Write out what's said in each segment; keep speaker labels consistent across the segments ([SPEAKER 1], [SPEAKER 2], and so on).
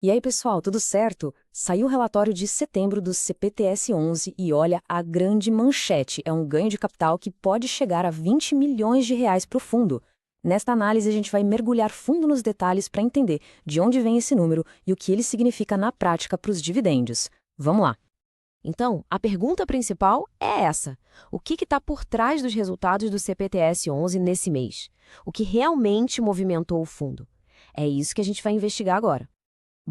[SPEAKER 1] E aí, pessoal, tudo certo? Saiu o relatório de setembro do CPTS-11 e olha, a grande manchete é um ganho de capital que pode chegar a 20 milhões de reais para o fundo. Nesta análise, a gente vai mergulhar fundo nos detalhes para entender de onde vem esse número e o que ele significa na prática para os dividendos. Vamos lá!
[SPEAKER 2] Então, a pergunta principal é essa: o que está por trás dos resultados do CPTS-11 nesse mês? O que realmente movimentou o fundo? É isso que a gente vai investigar agora.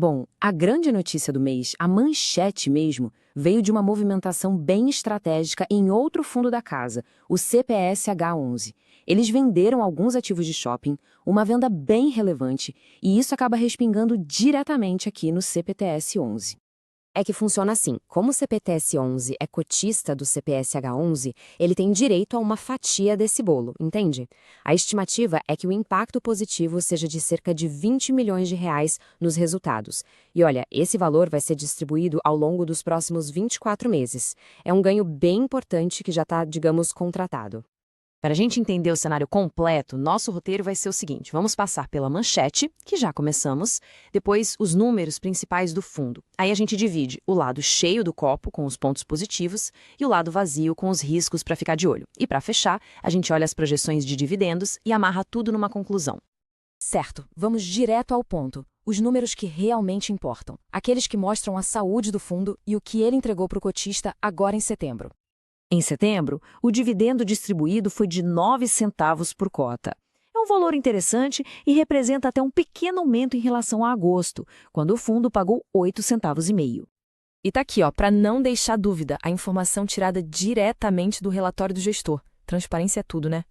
[SPEAKER 1] Bom, a grande notícia do mês, a manchete mesmo, veio de uma movimentação bem estratégica em outro fundo da casa, o CPSH11. Eles venderam alguns ativos de shopping, uma venda bem relevante, e isso acaba respingando diretamente aqui no CPTS11.
[SPEAKER 2] É que funciona assim: como o CPTS-11 é cotista do CPSH11, ele tem direito a uma fatia desse bolo, entende? A estimativa é que o impacto positivo seja de cerca de 20 milhões de reais nos resultados. E olha, esse valor vai ser distribuído ao longo dos próximos 24 meses. É um ganho bem importante que já está, digamos, contratado. Para a gente entender o cenário completo, nosso roteiro vai ser o seguinte: vamos passar pela manchete, que já começamos, depois os números principais do fundo. Aí a gente divide o lado cheio do copo, com os pontos positivos, e o lado vazio, com os riscos para ficar de olho. E para fechar, a gente olha as projeções de dividendos e amarra tudo numa conclusão.
[SPEAKER 1] Certo, vamos direto ao ponto. Os números que realmente importam. Aqueles que mostram a saúde do fundo e o que ele entregou para o cotista agora em setembro.
[SPEAKER 3] Em setembro, o dividendo distribuído foi de 9 centavos por cota. É um valor interessante e representa até um pequeno aumento em relação a agosto, quando o fundo pagou 8 centavos e meio.
[SPEAKER 1] E tá aqui, ó, para não deixar dúvida, a informação tirada diretamente do relatório do gestor. Transparência é tudo, né?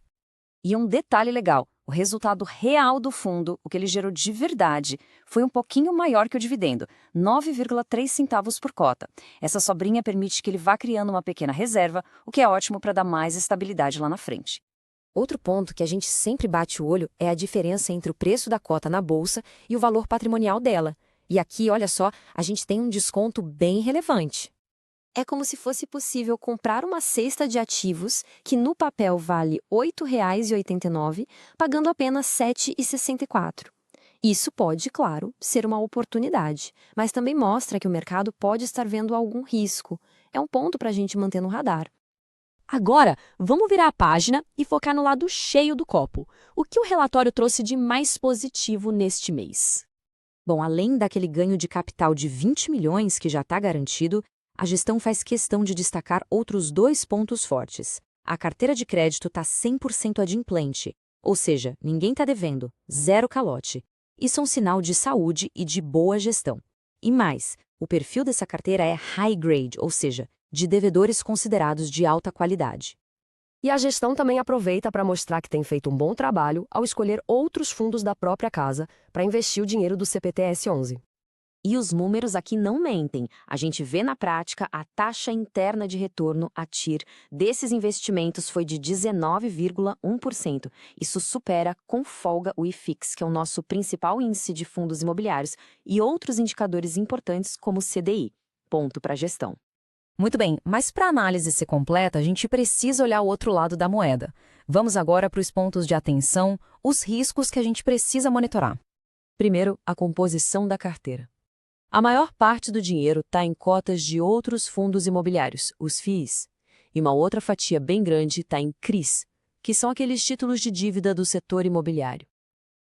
[SPEAKER 4] E um detalhe legal, o resultado real do fundo, o que ele gerou de verdade, foi um pouquinho maior que o dividendo, 9,3 centavos por cota. Essa sobrinha permite que ele vá criando uma pequena reserva, o que é ótimo para dar mais estabilidade lá na frente.
[SPEAKER 2] Outro ponto que a gente sempre bate o olho é a diferença entre o preço da cota na bolsa e o valor patrimonial dela. E aqui, olha só, a gente tem um desconto bem relevante. É como se fosse possível comprar uma cesta de ativos que no papel vale R$ 8,89, pagando apenas R$ 7,64. Isso pode, claro, ser uma oportunidade, mas também mostra que o mercado pode estar vendo algum risco. É um ponto para a gente manter no radar. Agora, vamos virar a página e focar no lado cheio do copo. O que o relatório trouxe de mais positivo neste mês? Bom, além daquele ganho de capital de 20 milhões que já está garantido, a gestão faz questão de destacar outros dois pontos fortes. A carteira de crédito está 100% adimplente, ou seja, ninguém está devendo, zero calote. Isso é um sinal de saúde e de boa gestão. E mais, o perfil dessa carteira é high grade, ou seja, de devedores considerados de alta qualidade.
[SPEAKER 5] E a gestão também aproveita para mostrar que tem feito um bom trabalho ao escolher outros fundos da própria casa para investir o dinheiro do CPTS-11.
[SPEAKER 2] E os números aqui não mentem. A gente vê na prática a taxa interna de retorno, a TIR, desses investimentos foi de 19,1%. Isso supera com folga o IFIX, que é o nosso principal índice de fundos imobiliários, e outros indicadores importantes como o CDI. Ponto para a gestão.
[SPEAKER 1] Muito bem, mas para a análise ser completa, a gente precisa olhar o outro lado da moeda. Vamos agora para os pontos de atenção, os riscos que a gente precisa monitorar. Primeiro, a composição da carteira. A maior parte do dinheiro está em cotas de outros fundos imobiliários, os FIIs, e uma outra fatia bem grande está em CRIs, que são aqueles títulos de dívida do setor imobiliário.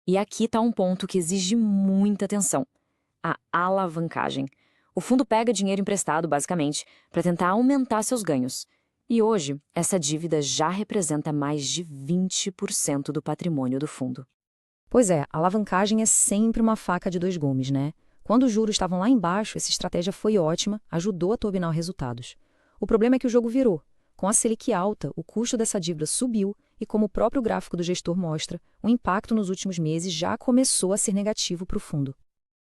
[SPEAKER 1] E aqui está um ponto que exige muita atenção: a alavancagem. O fundo pega dinheiro emprestado, basicamente, para tentar aumentar seus ganhos. E hoje, essa dívida já representa mais de 20% do patrimônio do fundo. Pois é, a alavancagem é sempre uma faca de dois gumes, né? Quando os juros estavam lá embaixo, essa estratégia foi ótima, ajudou a turbinar os resultados. O problema é que o jogo virou. Com a Selic alta, o custo dessa dívida subiu e, como o próprio gráfico do gestor mostra, o impacto nos últimos meses já começou a ser negativo para o fundo.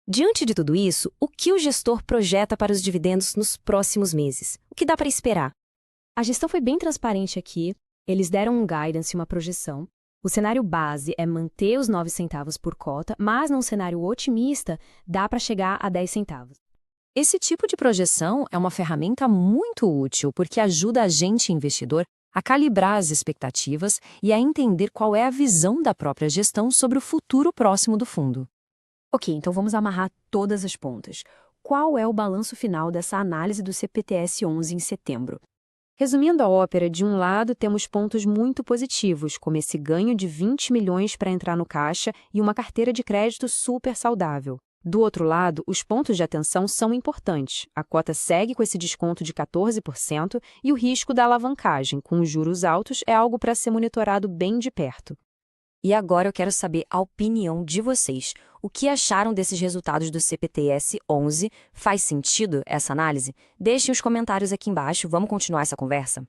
[SPEAKER 2] Diante de tudo isso, o que o gestor projeta para os dividendos nos próximos meses? O que dá para esperar?
[SPEAKER 6] A gestão foi bem transparente aqui. Eles deram um guidance e uma projeção. O cenário base é manter os 9 centavos por cota, mas num cenário otimista, dá para chegar a 10 centavos.
[SPEAKER 1] Esse tipo de projeção é uma ferramenta muito útil porque ajuda a gente, investidor, a calibrar as expectativas e a entender qual é a visão da própria gestão sobre o futuro próximo do fundo.
[SPEAKER 6] Ok, então vamos amarrar todas as pontas. Qual é o balanço final dessa análise do CPTS-11 em setembro?
[SPEAKER 2] Resumindo a ópera, de um lado temos pontos muito positivos, como esse ganho de 20 milhões para entrar no caixa e uma carteira de crédito super saudável. Do outro lado, os pontos de atenção são importantes. A cota segue com esse desconto de 14% e o risco da alavancagem, com os juros altos, é algo para ser monitorado bem de perto.
[SPEAKER 1] E agora eu quero saber a opinião de vocês. O que acharam desses resultados do CPTS-11? Faz sentido essa análise? Deixem os comentários aqui embaixo, vamos continuar essa conversa?